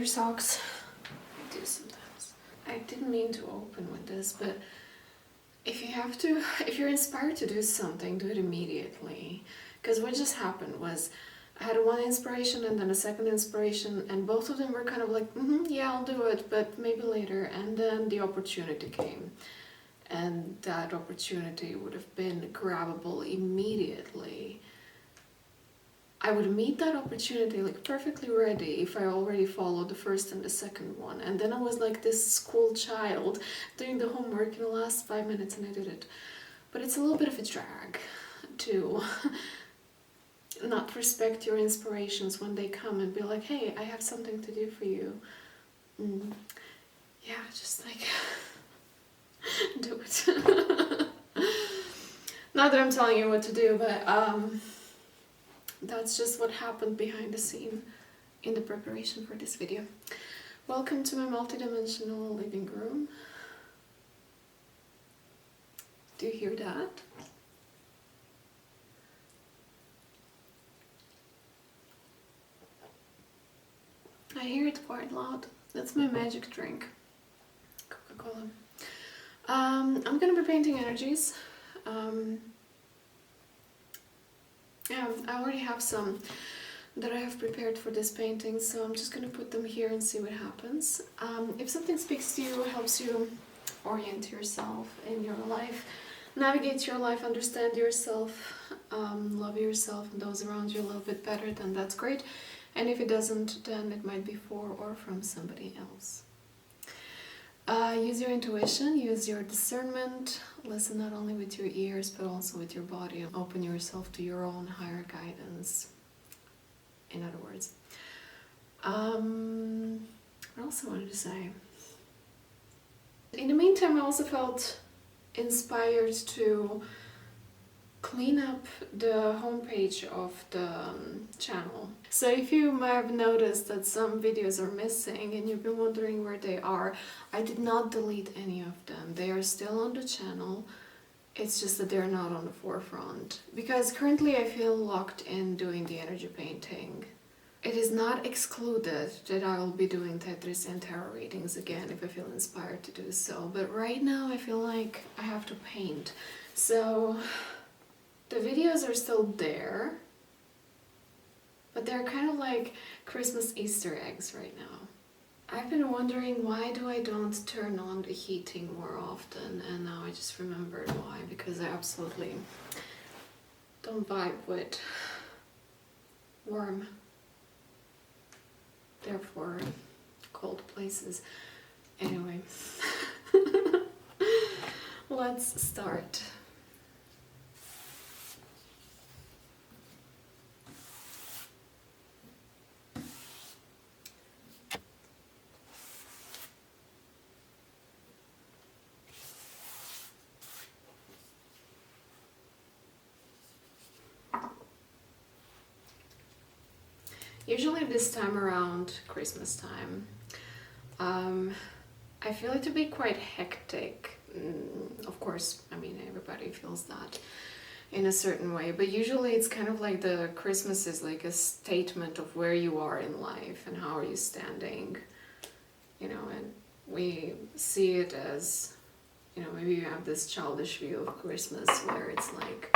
your socks. I do sometimes. I didn't mean to open with this, but if you're inspired to do something, do it immediately. Because what just happened was I had one inspiration and then a second inspiration, and both of them were kind of like, yeah, I'll do it, but maybe later. And then the opportunity came. And that opportunity would have been grabbable immediately. I would meet that opportunity like perfectly ready if I already followed the first and the second one. And then I was like this school child doing the homework in the last 5 minutes and I did it. But it's a little bit of a drag to not respect your inspirations when they come and be like, hey, I have something to do for you. Yeah, just like do it. Not that I'm telling you what to do, but that's just what happened behind the scene in the preparation for this video. Welcome to my multidimensional living room. Do you hear that? I hear it quite loud. That's my magic drink, Coca-Cola. I'm gonna be painting energies. Yeah, I already have some that I have prepared for this painting, so I'm just gonna put them here and see what happens. If something speaks to you, helps you orient yourself in your life, navigate your life, understand yourself, love yourself and those around you a little bit better, then that's great. And if it doesn't, then it might be for or from somebody else. Use your intuition, use your discernment, listen not only with your ears but also with your body, and open yourself to your own higher guidance, in other words. What else I wanted to say? In the meantime, I also felt inspired to clean up the homepage of the channel. So if you might have noticed that some videos are missing and you've been wondering where they are, I did not delete any of them. They are still on the channel. It's just that they're not on the forefront. Because currently I feel locked in doing the energy painting. It is not excluded that I will be doing Tetris and tarot readings again if I feel inspired to do so. But right now I feel like I have to paint. So the videos are still there, but they're kind of like Christmas Easter eggs right now. I've been wondering why I don't turn on the heating more often, and now I just remembered why, because I absolutely don't vibe with warm, therefore cold places. Anyway, let's start. Usually this time around Christmas time, I feel it to be quite hectic. Of course, I mean, everybody feels that in a certain way, but usually it's kind of like the Christmas is like a statement of where you are in life and how are you standing, you know, and we see it as, you know, maybe you have this childish view of Christmas where it's like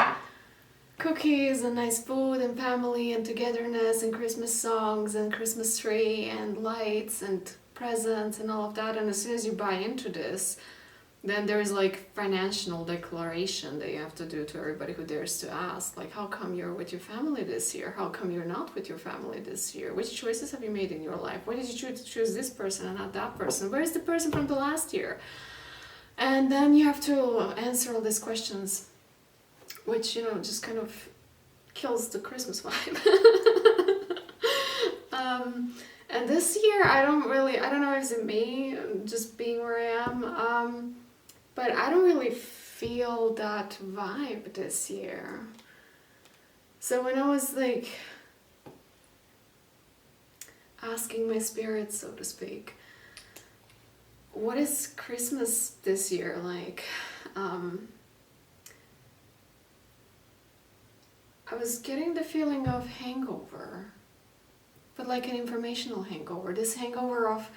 cookies and nice food and family and togetherness and Christmas songs and Christmas tree and lights and presents and all of that. And as soon as you buy into this, then there's like financial declaration that you have to do to everybody who dares to ask, like, how come you're with your family this year? How come you're not with your family this year? Which choices have you made in your life? Why did you choose this person and not that person? Where is the person from the last year? And then you have to answer all these questions, which, you know, just kind of kills the Christmas vibe. And this year, I don't know if it's me, just being where I am, but I don't really feel that vibe this year. So when I was like asking my spirit, so to speak, what is Christmas this year like? I was getting the feeling of hangover. but like an informational hangover. This hangover of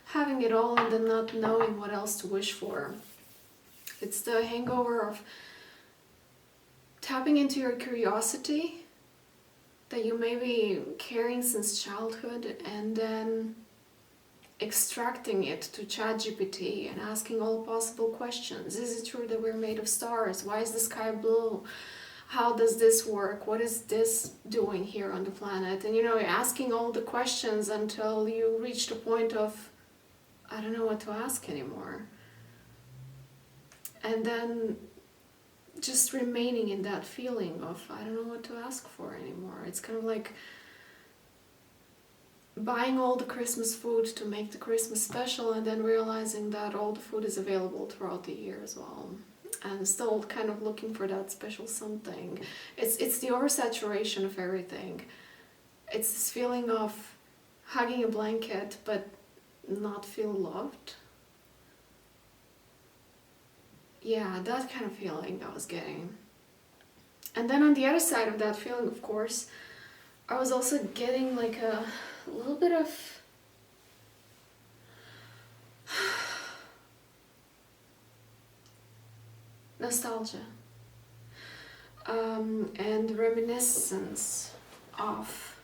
having it all and then not knowing what else to wish for. It's the hangover of tapping into your curiosity that you may be carrying since childhood, and then extracting it to ChatGPT and asking all possible questions. Is it true that we're made of stars? Why is the sky blue? How does this work? What is this doing here on the planet? And asking all the questions until you reach the point of, I don't know what to ask anymore. And then just remaining in that feeling of, I don't know what to ask for anymore. It's kind of like buying all the Christmas food to make the Christmas special, and then realizing that all the food is available throughout the year as well. And still kind of looking for that special something. It's the oversaturation of everything. It's this feeling of hugging a blanket but not feel loved. Yeah, that kind of feeling I was getting. And then on the other side of that feeling, of course, I was also getting like a little bit of nostalgia and reminiscence of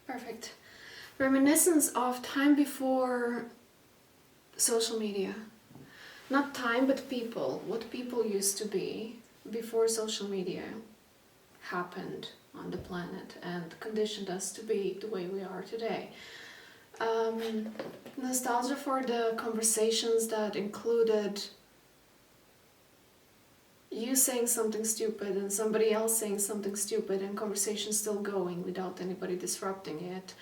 perfect. Reminiscence of time before social media. Not time, but people. What people used to be before social media happened on the planet and conditioned us to be the way we are today. Nostalgia for the conversations that included you saying something stupid and somebody else saying something stupid, and conversation still going without anybody disrupting it,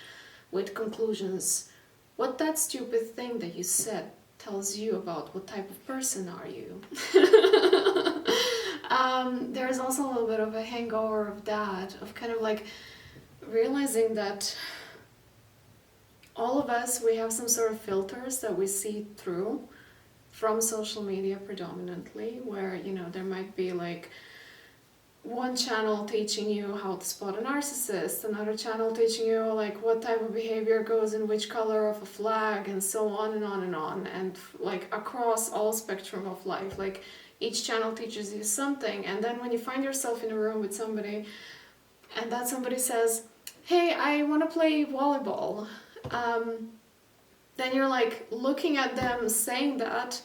with conclusions. What that stupid thing that you said tells you about what type of person are you. There's also a little bit of a hangover of that, of kind of like realizing that all of us, we have some sort of filters that we see through from social media predominantly, where there might be like one channel teaching you how to spot a narcissist, another channel teaching you like what type of behavior goes in which color of a flag, and so on and on and on, and like across all spectrum of life. Like each channel teaches you something, and then when you find yourself in a room with somebody and that somebody says, hey, I want to play volleyball, then you're like looking at them saying that,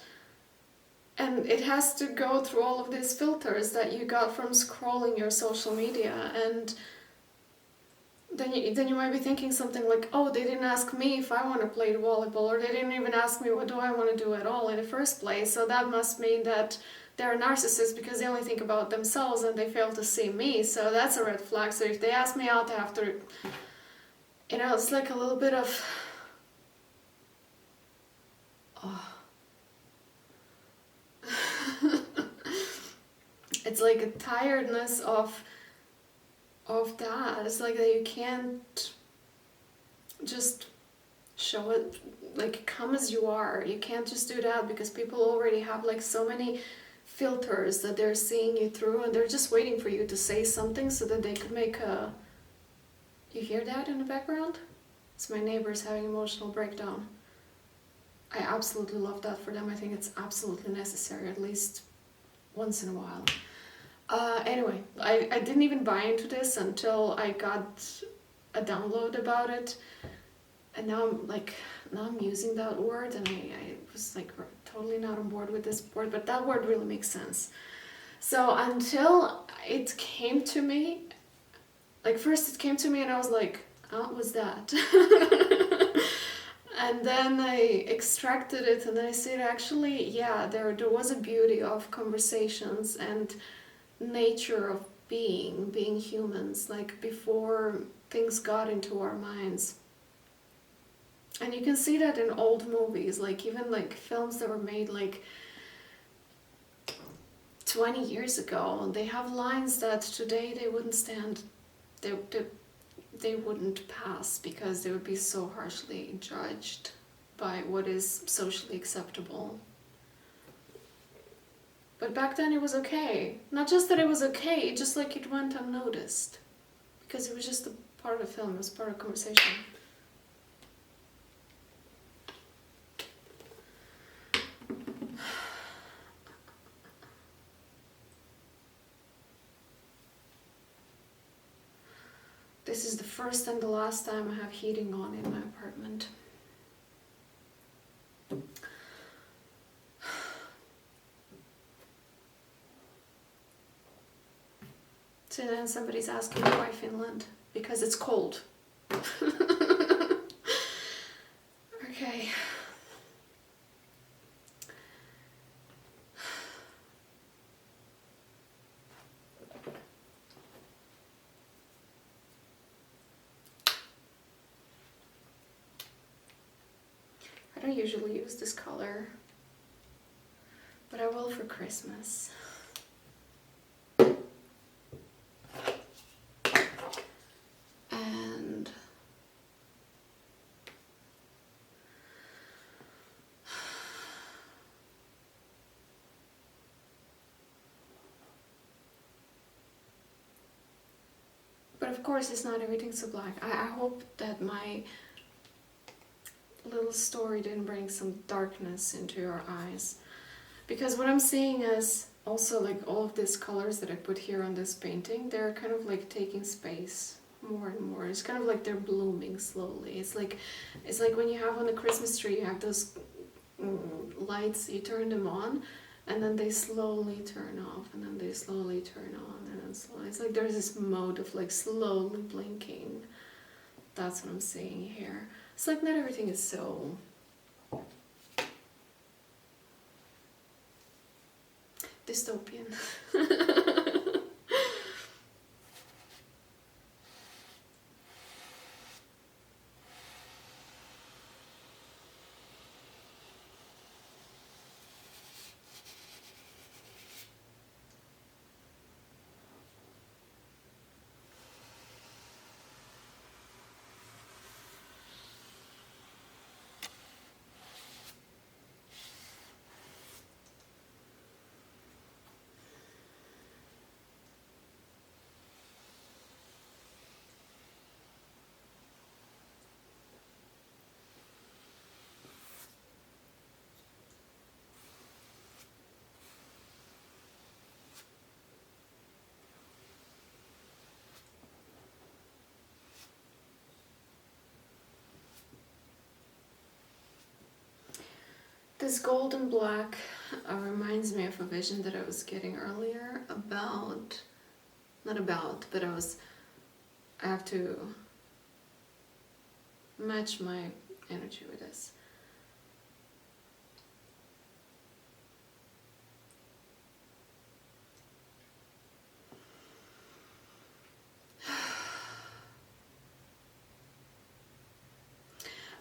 and it has to go through all of these filters that you got from scrolling your social media. And then you might be thinking something like, oh, they didn't ask me if I want to play volleyball, or they didn't even ask me what do I want to do at all in the first place, so that must mean that they're a narcissist because they only think about themselves and they fail to see me, so that's a red flag. So if they ask me out after, it's like a little bit of it's like a tiredness of that. It's like that you can't just show it, like come as you are. You can't just do that because people already have like so many filters that they're seeing you through, and they're just waiting for you to say something so that they could make a... You hear that in the background? It's my neighbors having an emotional breakdown. I absolutely love that for them. I think it's absolutely necessary, at least once in a while. Anyway, I didn't even buy into this until I got a download about it, and now I'm using that word, and I was like totally not on board with this word, but that word really makes sense. So until it came to me, like first it came to me and I was like, what was that? And then I extracted it, and then I said, actually, yeah, there was a beauty of conversations and nature of being humans, like before things got into our minds. And you can see that in old movies, like even like films that were made like 20 years ago. They have lines that today they wouldn't stand, they wouldn't pass because they would be so harshly judged by what is socially acceptable. But back then it was okay. Not just that it was okay, just like it went unnoticed. Because it was just a part of the film, it was part of the conversation. This is the first and the last time I have heating on in my apartment. So then somebody's asking why Finland? Because it's cold. Okay. I don't usually use this color, but I will for Christmas. And but of course it's not everything so black. I hope that my little story didn't bring some darkness into your eyes, because what I'm seeing is also like all of these colors that I put here on this painting, they're kind of like taking space more and more. It's kind of like they're blooming slowly. It's like when you have on the Christmas tree, you have those lights, you turn them on and then they slowly turn off and then they slowly turn on and then slowly. It's like there's this mode of like slowly blinking. That's what I'm seeing here. It's like not everything is so dystopian. This gold and black reminds me of a vision that I was getting earlier about, but I have to match my energy with this.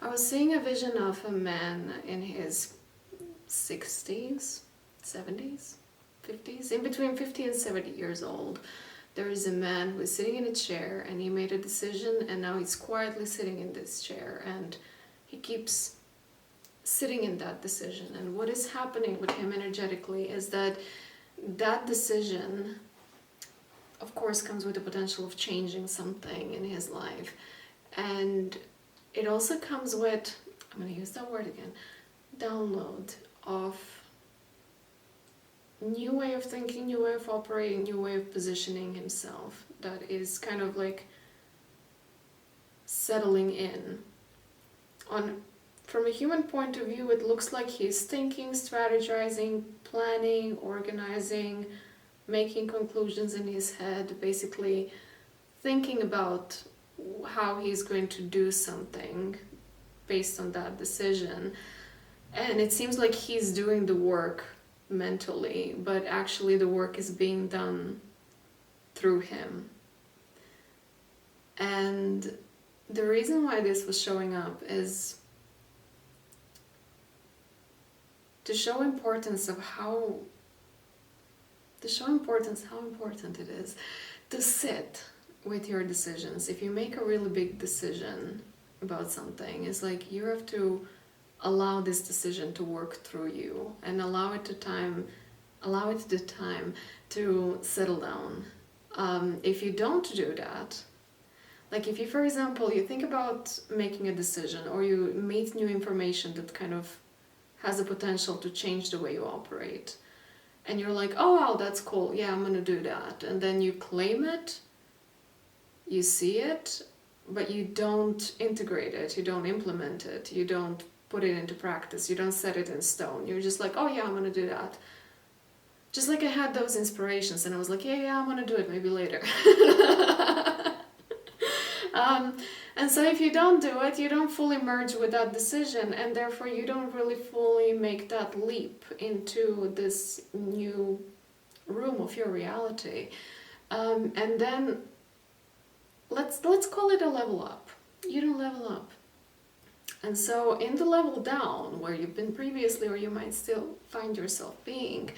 I was seeing a vision of a man in his 60s, 70s, 50s, in between 50 and 70 years old. There is a man who is sitting in a chair and he made a decision and now he's quietly sitting in this chair and he keeps sitting in that decision. And what is happening with him energetically is that that decision, of course, comes with the potential of changing something in his life. And it also comes with, I'm going to use that word again, download of new way of thinking, new way of operating, new way of positioning himself that is kind of like settling in. From a human point of view, it looks like he's thinking, strategizing, planning, organizing, making conclusions in his head, basically thinking about how he's going to do something based on that decision. And it seems like he's doing the work mentally, but actually the work is being done through him. And the reason why this was showing up is to show importance of how to show importance, how important it is to sit with your decisions. If you make a really big decision about something, it's like you have to allow this decision to work through you and allow it the time to settle down. If you don't do that, like if you, for example, you think about making a decision or you meet new information that kind of has the potential to change the way you operate, and you're like, oh wow, that's cool, yeah, I'm gonna do that, and then you claim it, you see it, but you don't integrate it, you don't implement it, you don't put it into practice, you don't set it in stone. You're just like, oh yeah, I'm gonna do that. Just like I had those inspirations and I was like, yeah, I'm gonna do it maybe later. And so if you don't do it, you don't fully merge with that decision, and therefore you don't really fully make that leap into this new room of your reality. And then let's call it a level up. You don't level up. And so in the level down, where you've been previously, or you might still find yourself being,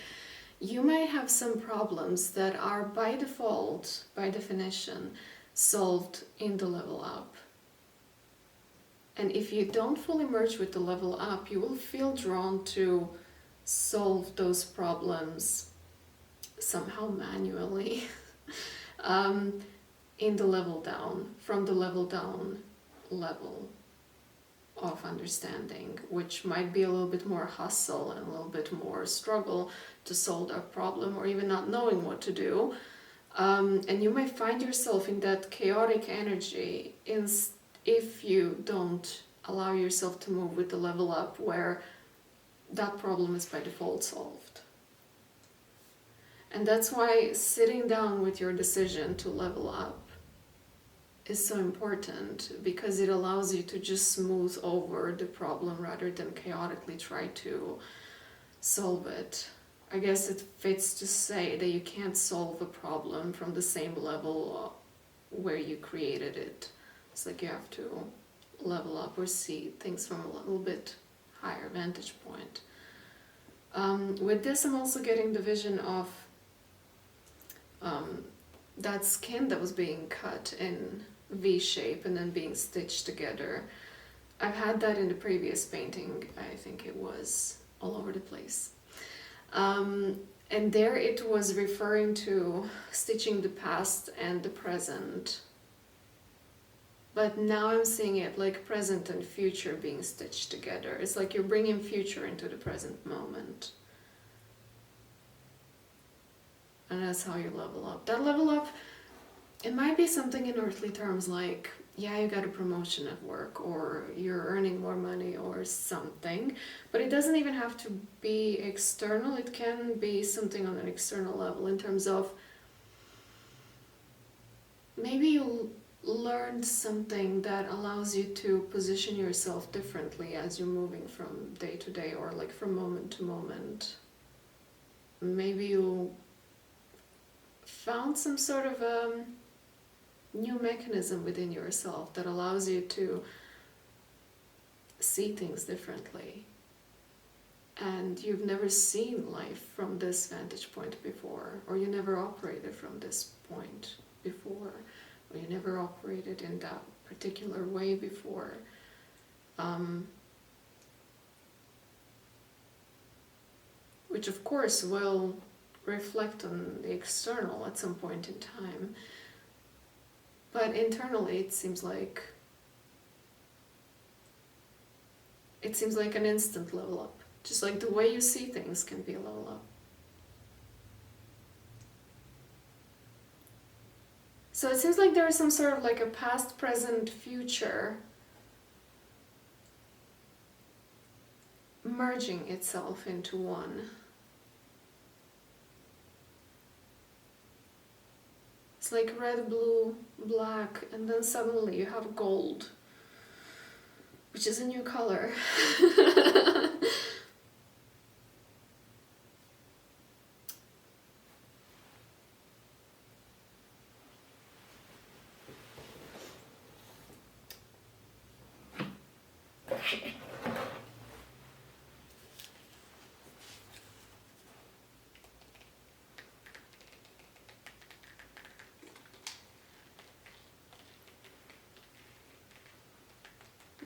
you might have some problems that are by default, by definition, solved in the level up. And if you don't fully merge with the level up, you will feel drawn to solve those problems somehow manually in the level down, from the level down level of understanding, which might be a little bit more hustle and a little bit more struggle to solve that problem, or even not knowing what to do. And you may find yourself in that chaotic energy if you don't allow yourself to move with the level up, where that problem is by default solved. And that's why sitting down with your decision to level up is so important, because it allows you to just smooth over the problem rather than chaotically try to solve it. I guess it fits to say that you can't solve a problem from the same level where you created it. It's like you have to level up or see things from a little bit higher vantage point. With this, I'm also getting the vision of that skin that was being cut in V shape and then being stitched together. I've had that in the previous painting. I think it was all over the place. And there it was referring to stitching the past and the present. But now I'm seeing it like present and future being stitched together. It's like you're bringing future into the present moment. And that's how you level up. That level up, it might be something in earthly terms like, yeah, you got a promotion at work, or you're earning more money or something. But it doesn't even have to be external. It can be something on an external level in terms of maybe you learned something that allows you to position yourself differently as you're moving from day to day, or like from moment to moment. Maybe you found some sort of new mechanism within yourself that allows you to see things differently. And you've never seen life from this vantage point before, or you never operated from this point before, or you never operated in that particular way before. Which of course will reflect on the external at some point in time. But internally it seems like an instant level up. Just like the way you see things can be a level up. So it seems like there is some sort of like a past, present, future merging itself into one. It's like red, blue, black, and then suddenly you have gold, which is a new color.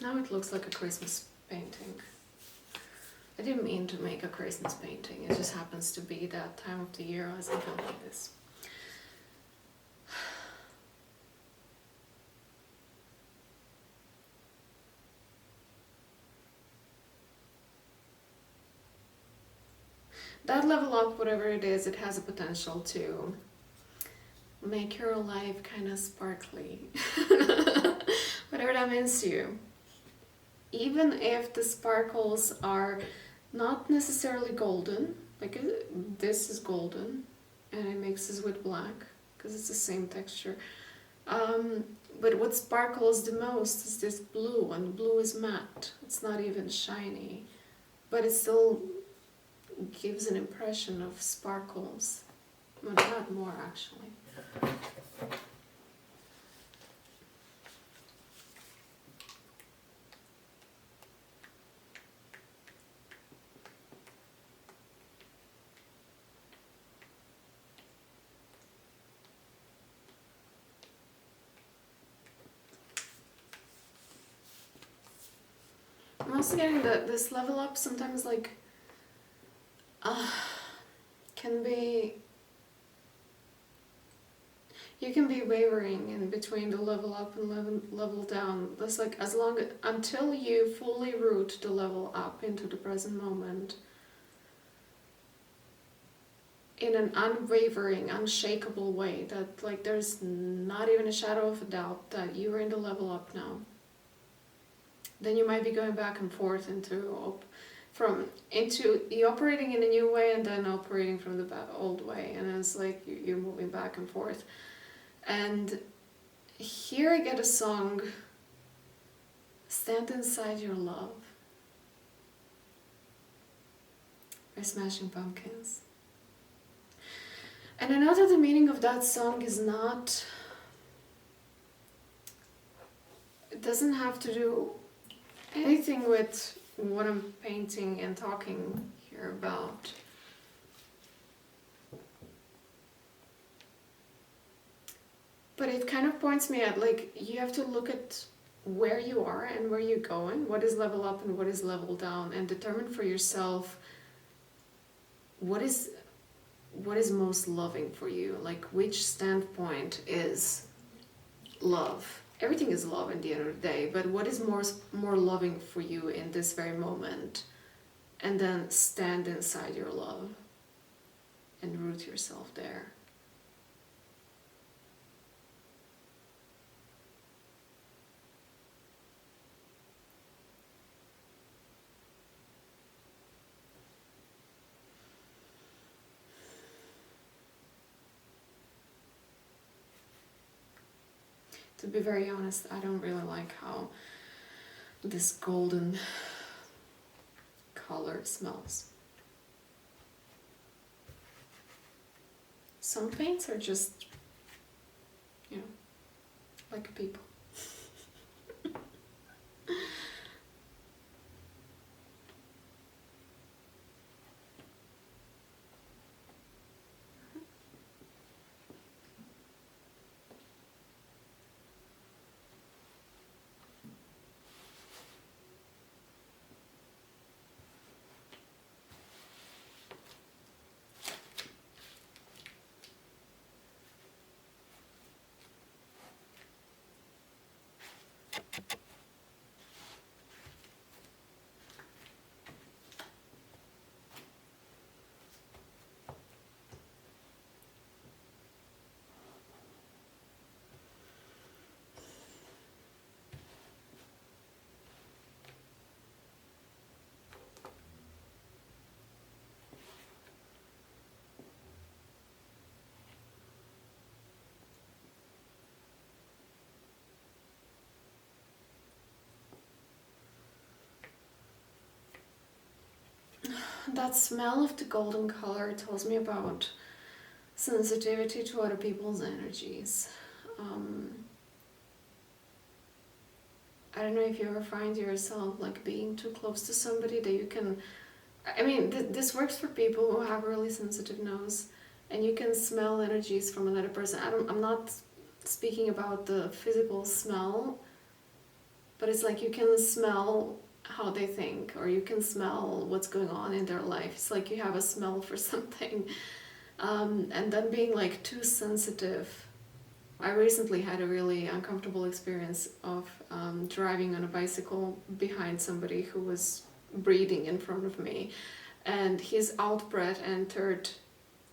Now it looks like a Christmas painting. I didn't mean to make a Christmas painting, it just happens to be that time of the year as I feel like this. That level up, whatever it is, it has a potential to make your life kind of sparkly. Whatever that means to you. Even if the sparkles are not necessarily golden, like this is golden and it mixes with black because it's the same texture. But what sparkles the most is this blue, and blue is matte. It's not even shiny, but it still gives an impression of sparkles. Well, not more actually. I'm also getting that this level up sometimes like can be, you can be wavering in between the level up and level down. That's like until you fully root the level up into the present moment in an unwavering, unshakable way, that like there's not even a shadow of a doubt that you're in the level up now. Then you might be going back and forth into you operating in a new way and then operating from the old way, and it's like you're moving back and forth. And here I get a song, Stand Inside Your Love by Smashing Pumpkins. And I know that the meaning of that song is not, it doesn't have to do anything with what I'm painting and talking here about. But it kind of points me at, like, you have to look at where you are and where you're going, what is level up and what is level down, and determine for yourself what is most loving for you, like which standpoint is love. Everything is love in the end of the day, but what is more loving for you in this very moment? And then stand inside your love and root yourself there. To be very honest, I don't really like how this golden color smells. Some paints are just, you know, like people. That smell of the golden color tells me about sensitivity to other people's energies. I don't know if you ever find yourself like being too close to somebody that you can, I mean, this works for people who have a really sensitive nose, and you can smell energies from another person. I'm not speaking about the physical smell, but it's like you can smell how they think, or you can smell what's going on in their life. It's like you have a smell for something. And then being like too sensitive. I recently had a really uncomfortable experience of driving on a bicycle behind somebody who was breathing in front of me, and his out-breath entered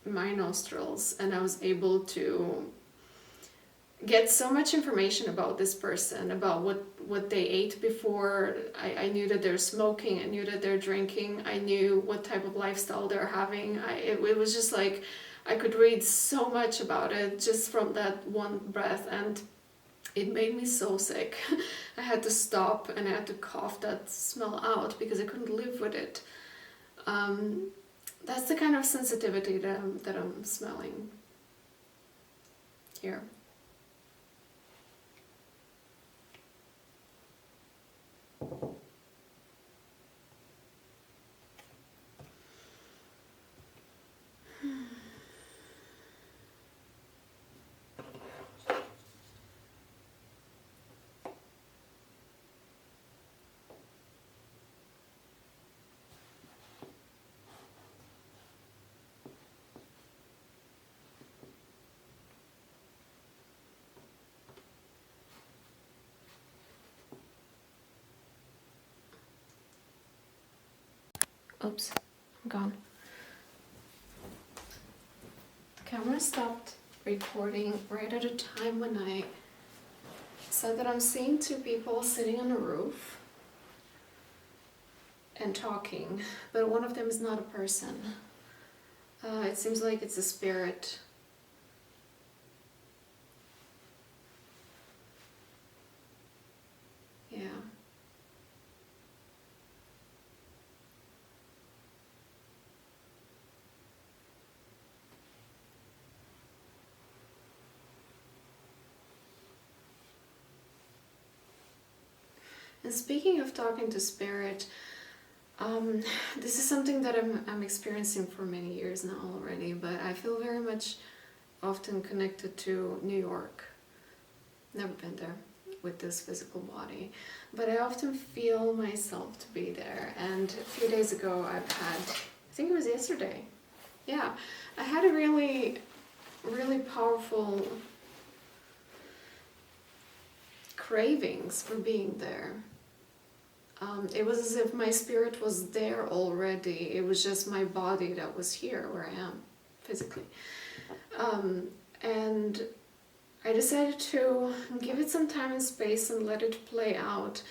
my nostrils, and I was able to get so much information about this person, about what they ate before. I knew that they're smoking, I knew that they're drinking, I knew what type of lifestyle they're having. It was just like I could read so much about it just from that one breath, and it made me so sick. I had to stop and I had to cough that smell out because I couldn't live with it. That's the kind of sensitivity that I'm smelling here. Oops, I'm gone. The camera stopped recording right at a time when I said that I'm seeing two people sitting on a roof and talking, but one of them is not a person. It seems like it's a spirit. Yeah. And speaking of talking to spirit, this is something that I'm experiencing for many years now already, but I feel very much often connected to New York. Never been there with this physical body, but I often feel myself to be there. And a few days ago I think it was yesterday, yeah, I had a really, really powerful cravings for being there. It was as if my spirit was there already. It was just my body that was here where I am physically. And I decided to give it some time and space and let it play out.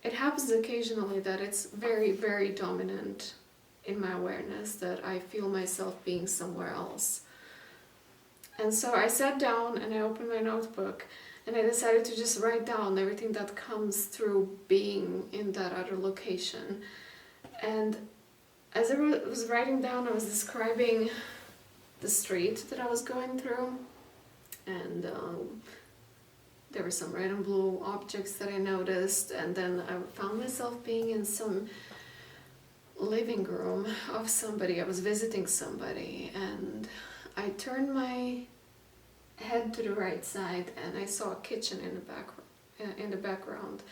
It happens occasionally that it's very, very dominant in my awareness, that I feel myself being somewhere else. And so I sat down and I opened my notebook, and I decided to just write down everything that comes through being in that other location. And as I was writing down, I was describing the street that I was going through. And there were some red and blue objects that I noticed. And then I found myself being in some living room of somebody. I was visiting somebody. And I turned my head to the right side, and I saw a kitchen in the background,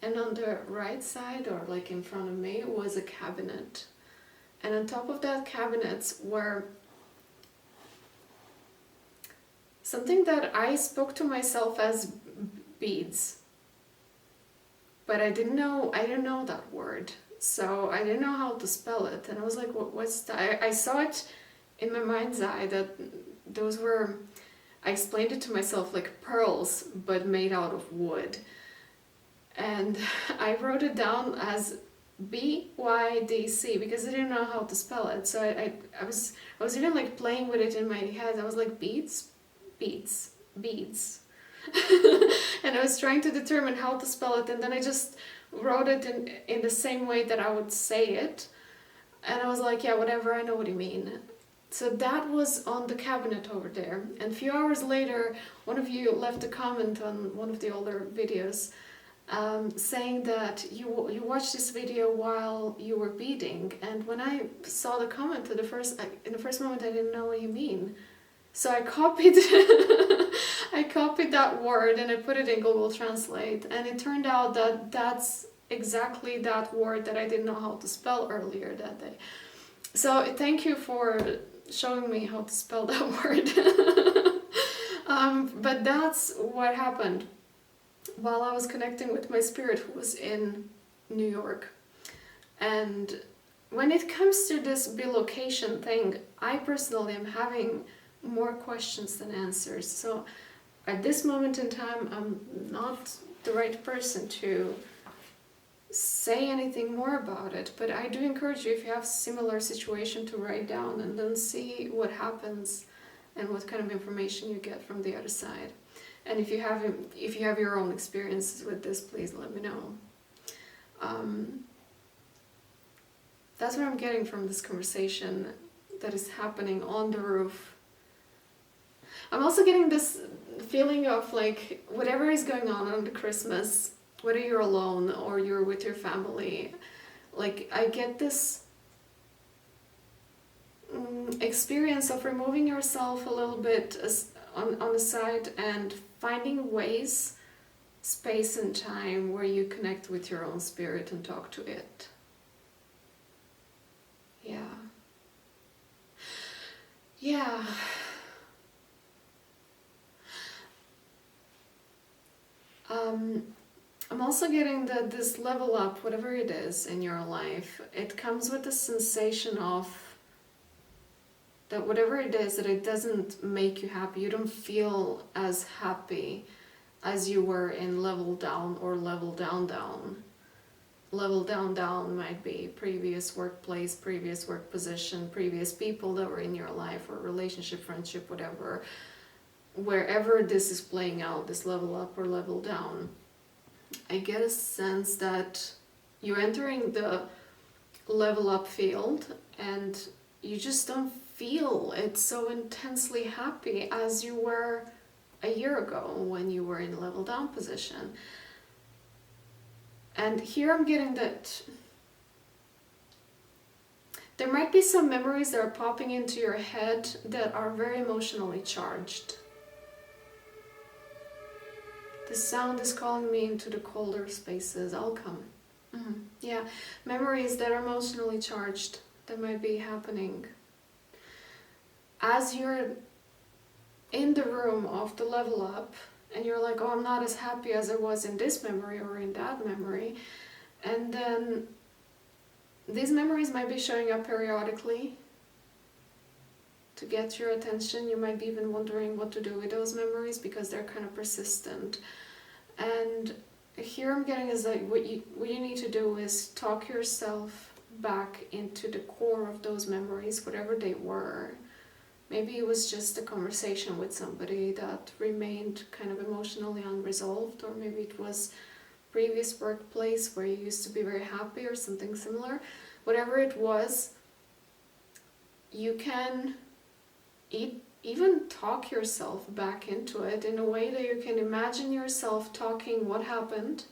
and on the right side, or like in front of me, was a cabinet, and on top of that cabinet were something that I spoke to myself as beads, but I didn't know that word, so I didn't know how to spell it, and I was like, what's that? I saw it in my mind's eye that those were, I explained it to myself like pearls, but made out of wood. And I wrote it down as BYDC because I didn't know how to spell it. So I was even like playing with it in my head. I was like, beads, beads, beads. And I was trying to determine how to spell it, and then I just wrote it in the same way that I would say it. And I was like, yeah, whatever, I know what you mean. So that was on the cabinet over there. And a few hours later, one of you left a comment on one of the older videos saying that you watched this video while you were beading. And when I saw the comment, in the first moment I didn't know what you mean. So I copied I copied that word and I put it in Google Translate, and it turned out that that's exactly that word that I didn't know how to spell earlier that day. So thank you for showing me how to spell that word. But that's what happened while I was connecting with my spirit who was in New York. And when it comes to this bilocation thing, I personally am having more questions than answers. So at this moment in time, I'm not the right person to say anything more about it, but I do encourage you, if you have a similar situation, to write down and then see what happens and what kind of information you get from the other side. And if you have your own experiences with this, please let me know. That's what I'm getting from this conversation that is happening on the roof. I'm also getting this feeling of like whatever is going on the Christmas, whether you're alone or you're with your family, like I get this experience of removing yourself a little bit on the side and finding ways, space and time where you connect with your own spirit and talk to it. Yeah. I'm also getting that this level up, whatever it is in your life, it comes with the sensation of that whatever it is, that it doesn't make you happy. You don't feel as happy as you were in level down or level down down. Level down down might be previous workplace, previous work position, previous people that were in your life, or relationship, friendship, whatever. Wherever this is playing out, this level up or level down, I get a sense that you're entering the level up field and you just don't feel it so intensely happy as you were a year ago when you were in level down position. And here I'm getting that there might be some memories that are popping into your head that are very emotionally charged. The sound is calling me into the colder spaces. I'll come. Yeah, memories that are emotionally charged that might be happening. As you're in the room of the level up, and you're like, oh, I'm not as happy as I was in this memory or in that memory. And then these memories might be showing up periodically to get your attention. You might be even wondering what to do with those memories because they're kind of persistent. And here I'm getting is that what you need to do is talk yourself back into the core of those memories, whatever they were. Maybe it was just a conversation with somebody that remained kind of emotionally unresolved, or maybe it was previous workplace where you used to be very happy or something similar. Whatever it was, you can even talk yourself back into it in a way that you can imagine yourself talking what happened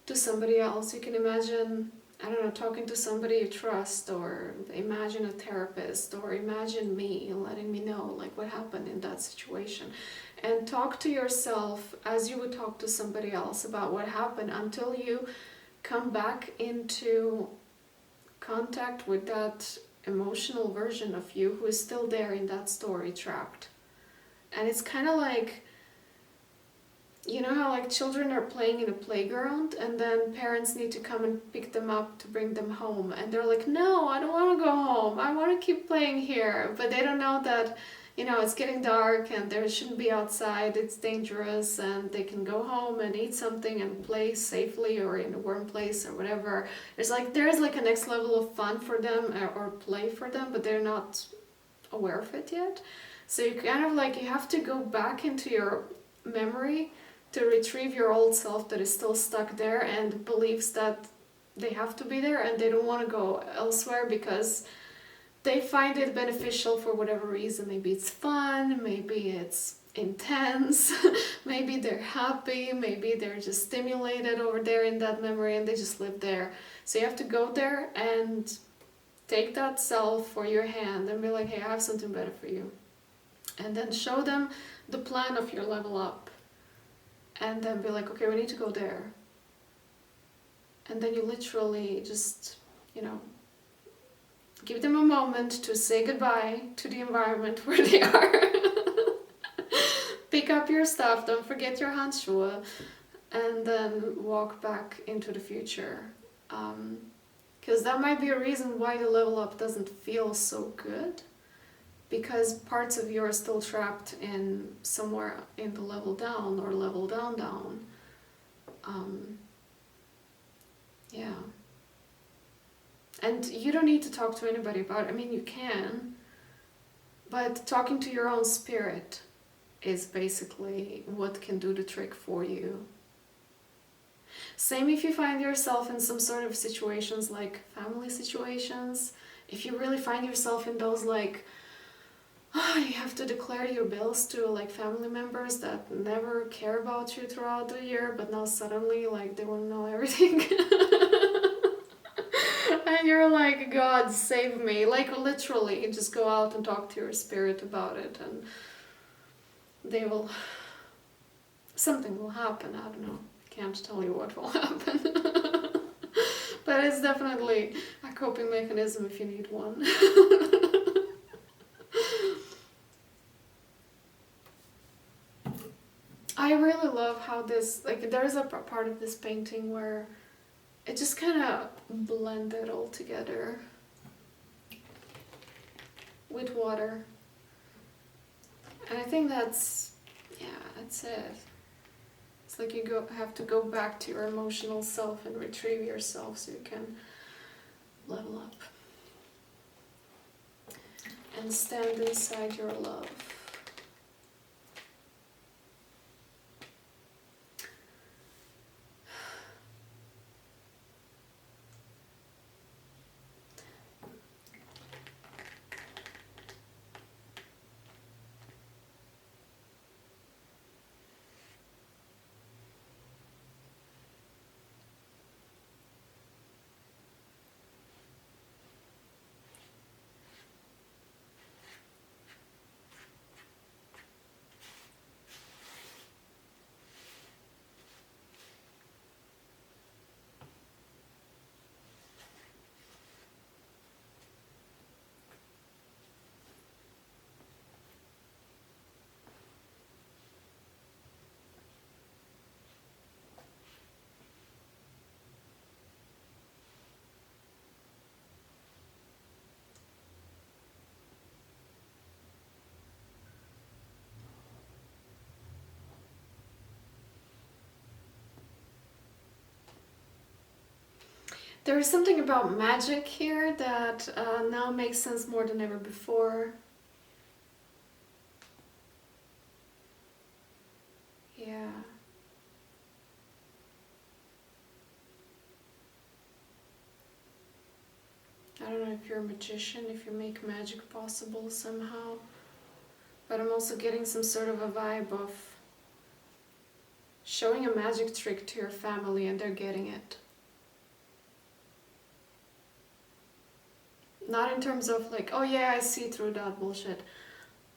to somebody else. You can imagine, I don't know, talking to somebody you trust, or imagine a therapist, or imagine me letting me know like what happened in that situation, and talk to yourself as you would talk to somebody else about what happened until you come back into contact with that emotional version of you who is still there in that story, trapped. And it's kind of like, you know how like children are playing in a playground and then parents need to come and pick them up to bring them home, and they're like, no, I don't want to go home, I want to keep playing here. But they don't know that, you know, it's getting dark and they shouldn't be outside, it's dangerous, and they can go home and eat something and play safely or in a warm place or whatever. There's like a next level of fun for them or play for them, but they're not aware of it yet. So you kind of like, you have to go back into your memory to retrieve your old self that is still stuck there and believes that they have to be there and they don't want to go elsewhere because they find it beneficial for whatever reason. Maybe it's fun, maybe it's intense, maybe they're happy, maybe they're just stimulated over there in that memory and they just live there. So you have to go there and take that self for your hand and be like, hey, I have something better for you. And then show them the plan of your level up. And then be like, okay, we need to go there. And then you literally just, you know, give them a moment to say goodbye to the environment where they are. Pick up your stuff, don't forget your 𝐻𝑠chuhe, and then walk back into the future. Because that might be a reason why the level up doesn't feel so good. Because parts of you are still trapped in somewhere in the level down or level down down. Yeah. And you don't need to talk to anybody about it. I mean, you can. But talking to your own spirit is basically what can do the trick for you. Same if you find yourself in some sort of situations like family situations. If you really find yourself in those like, oh, you have to declare your bills to like family members that never care about you throughout the year, but now suddenly like they want to know everything. And you're like, God, save me. Like literally, just go out and talk to your spirit about it, and they will, something will happen, I don't know. Can't tell you what will happen. But it's definitely a coping mechanism if you need one. I really love how this, like there's a part of this painting where it just kind of blended all together with water. And I think that's, yeah, that's it. It's like you have to go back to your emotional self and retrieve yourself so you can level up. And stand inside your love. There is something about magic here that now makes sense more than ever before. Yeah. I don't know if you're a magician, if you make magic possible somehow. But I'm also getting some sort of a vibe of showing a magic trick to your family and they're getting it. Not in terms of like, oh yeah, I see through that bullshit.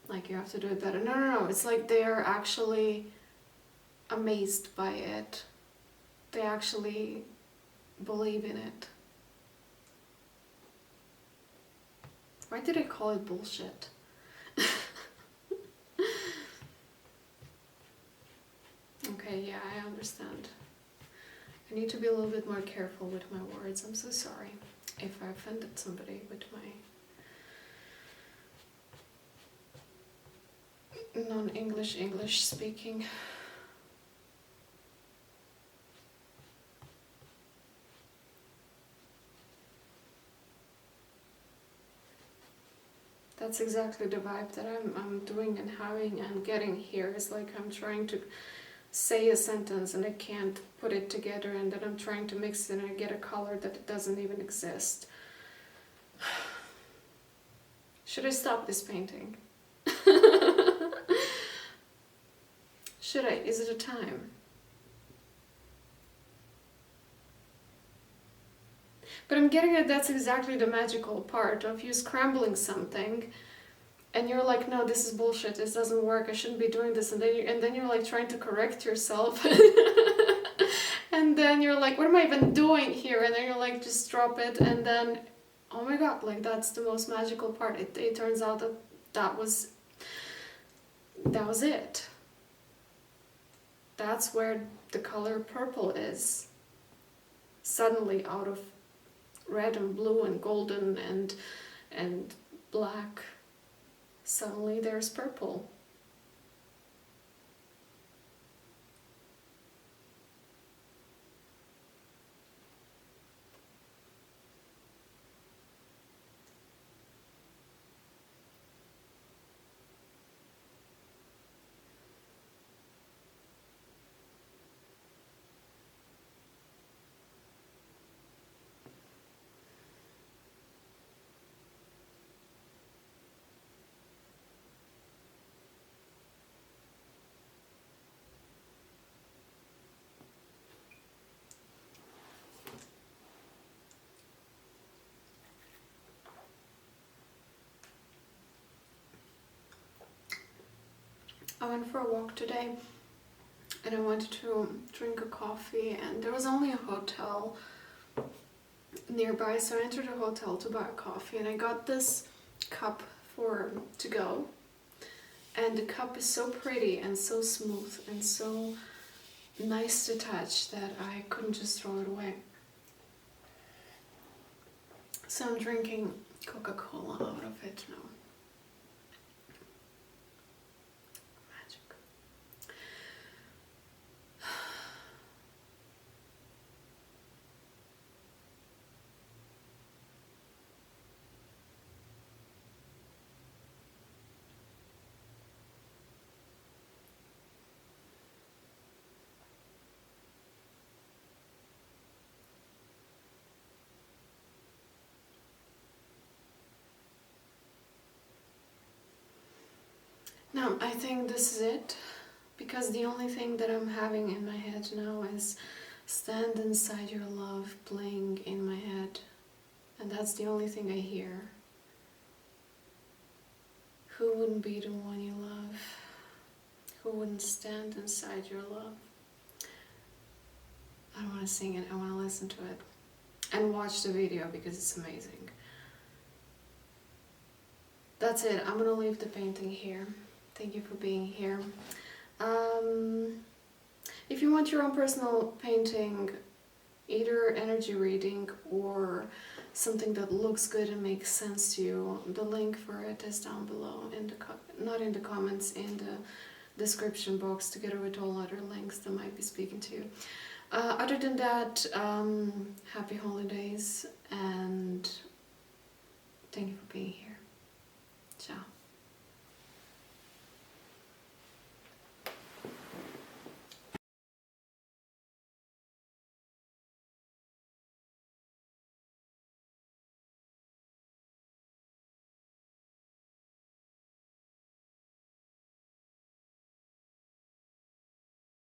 Like you have to do it better. No, no, no. It's like they're actually amazed by it. They actually believe in it. Why did I call it bullshit? Okay, yeah, I understand. I need to be a little bit more careful with my words. I'm so sorry if I offended somebody with my non-English speaking. That's exactly the vibe that I'm doing and having and getting here. It's like I'm trying to say a sentence and I can't put it together, and then I'm trying to mix it and I get a color that it doesn't even exist. Should I stop this painting? Should I? Is it a time? But I'm getting that that's exactly the magical part of you scrambling something and you're like, no, this is bullshit, this doesn't work, I shouldn't be doing this, and then you're like trying to correct yourself. And then you're like, what am I even doing here? And then you're like, just drop it, and then, oh my god, like that's the most magical part. It turns out that that was it. That's where the color purple is. Suddenly, out of red and blue and golden and black, suddenly there's purple. I went for a walk today and I wanted to drink a coffee, and there was only a hotel nearby, so I entered a hotel to buy a coffee, and I got this cup to go, and the cup is so pretty and so smooth and so nice to touch that I couldn't just throw it away. So I'm drinking Coca-Cola out of it now. Now, I think this is it, because the only thing that I'm having in my head now is "Stand Inside Your Love" playing in my head, and that's the only thing I hear. Who wouldn't be the one you love? Who wouldn't stand inside your love? I don't want to sing it, I want to listen to it and watch the video because it's amazing. That's it, I'm gonna leave the painting here. Thank you for being here. If you want your own personal painting, either energy reading or something that looks good and makes sense to you, the link for it is down below, not in the comments, in the description box, together with all other links that might be speaking to you. Other than that, happy holidays,